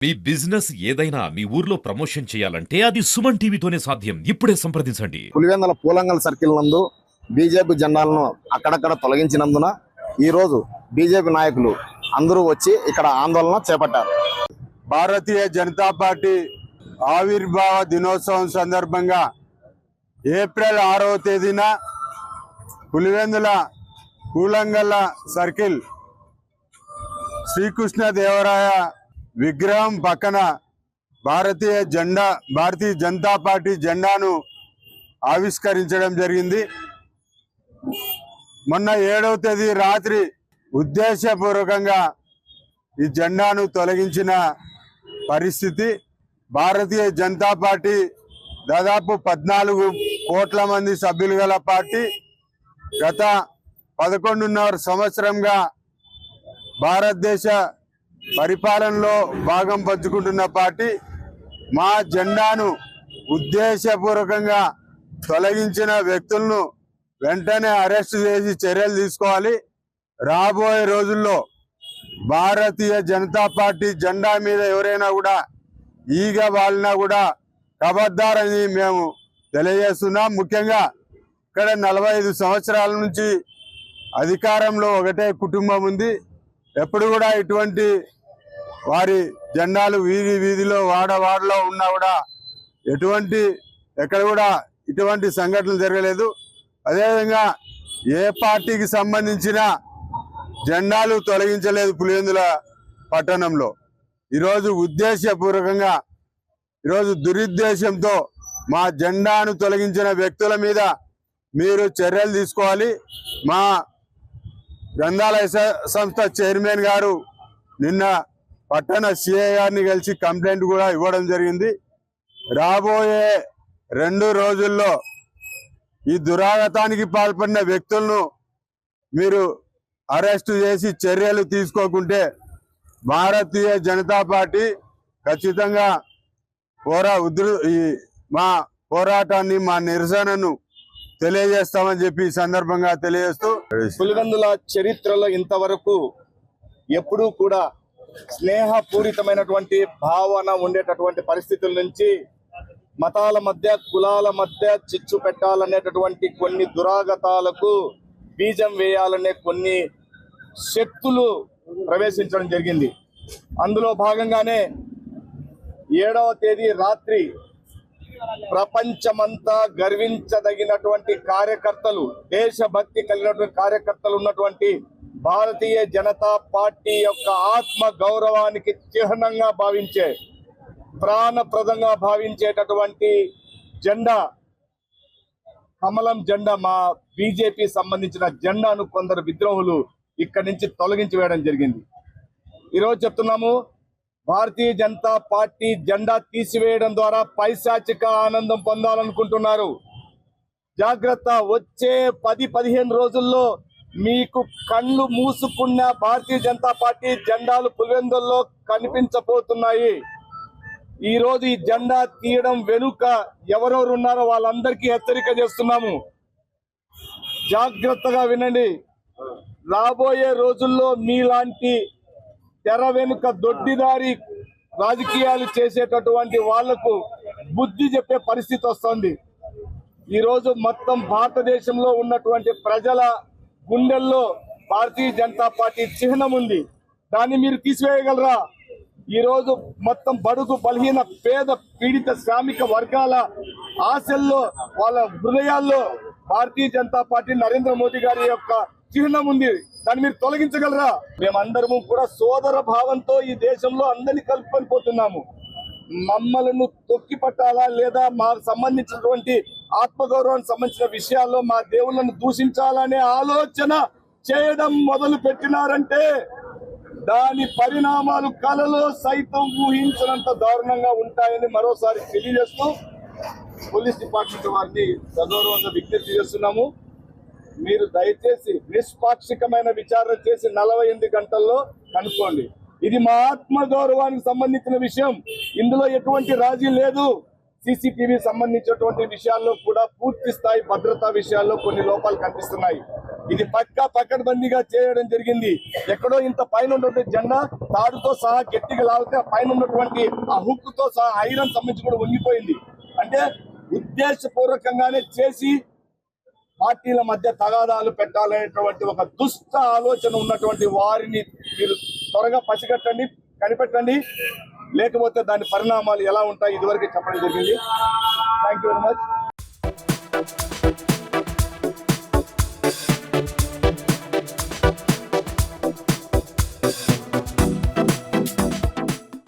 మీ business ఏదైనా మీ ఊర్లో promotion చేయాలంటే అది సుమన్ టీవీతోనే సాధ్యం. ఇప్పుడే సంప్రదించండి. పులివెందుల పూలంగల్ సర్కిల్ నందు బీజేపీ జెండాలను అక్కడక్కడ తొలగించినందున ఈ రోజు బీజేపీ నాయకులు అందరూ వచ్చి ఇక్కడ ఆందోళన చేపట్టారు. భారతీయ జనతా పార్టీ ఆవిర్భావ దినోత్సవం సందర్భంగా ఏప్రిల్ 6వ తేదీన పులివెందుల పూలంగల్ సర్కిల్ శ్రీకృష్ణదేవరాయ విగ్రహం పక్కన భారతీయ జనతా పార్టీ జెండాను ఆవిష్కరించడం జరిగింది. మొన్న 7వ తేదీ రాత్రి ఉద్దేశపూర్వకంగా ఈ జెండాను తొలగించిన పరిస్థితి. భారతీయ జనతా పార్టీ దాదాపు 14 కోట్ల మంది సభ్యులు గల పార్టీ. గత 11.5 సంవత్సరంగా భారతదేశ పరిపాలనలో భాగం పంచుకుంటున్న పార్టీ. మా జెండాను ఉద్దేశపూర్వకంగా తొలగించిన వ్యక్తులను వెంటనే అరెస్ట్ చేసి చర్యలు తీసుకోవాలి. రాబోయే రోజుల్లో భారతీయ జనతా పార్టీ జెండా మీద ఎవరైనా కూడా ఈగ వాలినా కూడా ఖబర్దారని మేము తెలియజేస్తున్నాం. ముఖ్యంగా ఇక్కడ 45 సంవత్సరాల నుంచి అధికారంలో ఒకటే కుటుంబం ఉంది. ఎప్పుడు కూడా ఇటువంటి వారి జెండాలు వీధిలో వాడలో ఉన్నా కూడా ఎక్కడ కూడా ఇటువంటి సంఘటనలు జరగలేదు. అదేవిధంగా ఏ పార్టీకి సంబంధించిన జెండాలు తొలగించలేదు పులివెందుల పట్టణంలో. ఈరోజు ఉద్దేశపూర్వకంగా ఈరోజు దురుద్దేశంతో మా జెండాను తొలగించిన వ్యక్తుల మీద మీరు చర్యలు తీసుకోవాలి. మా గ్రంథాలయ సంస్థ చైర్మన్ గారు నిన్న పట్టణ సిఐ గారిని కలిసి కంప్లైంట్ కూడా ఇవ్వడం జరిగింది. రాబోయే 2 రోజుల్లో ఈ దురాగతానికి పాల్పడిన వ్యక్తులను మీరు అరెస్టు చేసి చర్యలు తీసుకోకుంటే భారతీయ జనతా పార్టీ ఖచ్చితంగా మా పోరాటాన్ని మా నిరసనను తెలియజేస్తామని చెప్పి ఈ సందర్భంగా తెలియజేస్తూ, పులివెందుల చరిత్రలో ఇంతవరకు ఎప్పుడూ కూడా స్నేహపూరితమైనటువంటి భావన ఉండేటటువంటి పరిస్థితుల నుంచి మతాల మధ్య కులాల మధ్య చిచ్చు పెట్టాలనేటటువంటి కొన్ని దురాగతాలకు బీజం వేయాలనే కొన్ని శక్తులు ప్రవేశించడం జరిగింది. అందులో భాగంగానే 7వ తేదీ రాత్రి ప్రపంచమంతా గర్వించదగినటువంటి కార్యకర్తలు, దేశభక్తి కలిగినటువంటి కార్యకర్తలు ఉన్నటువంటి భారతీయ జనతా పార్టీ యొక్క ఆత్మ గౌరవానికి చిహ్నంగా భావించే, ప్రాణప్రదంగా భావించేటటువంటి జెండా, కమలం జెండా, మా బీజేపీ సంబంధించిన జెండాను కొందరు విద్రోహులు ఇక్కడి నుంచి తొలగించి వేయడం జరిగింది. ఈరోజు చెప్తున్నాము, భారతీయ జనతా పార్టీ జెండా తీసివేయడం ద్వారా పైశాచిక ఆనందం పొందాలనుకుంటున్నారు. జాగ్రత్త. వచ్చే 10-15 రోజుల్లో మీకు కళ్ళు మూసుకున్న భారతీయ జనతా పార్టీ జెండాలు పులివెందుల్లో కనిపించబోతున్నాయి. ఈ రోజు ఈ జెండా తీయడం వెనుక ఎవరెవరు ఉన్నారో వాళ్ళందరికీ హెచ్చరిక చేస్తున్నాము. జాగ్రత్తగా వినండి. రాబోయే రోజుల్లో మీలాంటి తెర వెనుక దొడ్డిదారి రాజకీయాలు చేసేటటువంటి వాళ్లకు బుద్ధి చెప్పే పరిస్థితి వస్తుంది. ఈరోజు మొత్తం భారతదేశంలో ఉన్నటువంటి ప్రజల గుండెల్లో భారతీయ జనతా పార్టీ చిహ్నం ఉంది. దాన్ని మీరు తీసివేయగలరా? ఈరోజు మొత్తం బడుగు బలహీన పేద పీడిత శ్రామిక వర్గాల ఆశల్లో, వాళ్ళ హృదయాల్లో భారతీయ జనతా పార్టీ నరేంద్ర మోదీ గారి యొక్క చిహ్నం ఉంది. దాన్ని మీరు తొలగించగలరా? మేమందరము కూడా సోదర భావంతో ఈ దేశంలో అందరినీ కలుపుకొని పోతున్నాము. మమ్మల్ని తొక్కి పట్టాలా లేదా మాకు సంబంధించినటువంటి ఆత్మగౌరవానికి సంబంధించిన విషయాల్లో మా దేవుళ్ళను దూషించాలనే ఆలోచన చేయడం మొదలు పెట్టినారంటే దాని పరిణామాలు కలలో సైతం ఊహించినంత దారుణంగా ఉంటాయని మరోసారి తెలియజేస్తూ పోలీస్ డిపార్ట్మెంట్ వారిని సగౌరవంగా విజ్ఞప్తి చేస్తున్నాము. మీరు దయచేసి నిష్పాక్షికమైన విచారణ చేసి 48 గంటల్లో కనుక్కోండి. ఇది మా ఆత్మ గౌరవానికి సంబంధించిన విషయం. ఇందులో ఎటువంటి రాజీ లేదు. CCTV సంబంధించినటువంటి విషయాల్లో కూడా పూర్తి స్థాయి భద్రతా విషయాల్లో కొన్ని లోపాలు కనిపిస్తున్నాయి. ఇది పకడ్బందీగా చేయడం జరిగింది. ఎక్కడో ఇంత పైన ఉన్నటువంటి జెండా తాడుతో సహా గట్టిగా లాగితే ఆ పైన ఉన్నటువంటి ఆ హుక్ తో సహా ఐరన్ సంబంధించి కూడా వంగిపోయింది. అంటే ఉద్దేశపూర్వకంగానే చేసి పార్టీల మధ్య తగాదాలు పెట్టాలనేటువంటి ఒక దుష్ట ఆలోచన ఉన్నటువంటి వారిని మీరు త్వరగా పసిగట్టండి, కనిపెట్టండి. లేకపోతే దాని పరిణామాలు ఎలా ఉంటాయి ఇదివరకు చెప్పడం జరిగింది. Thank you very much.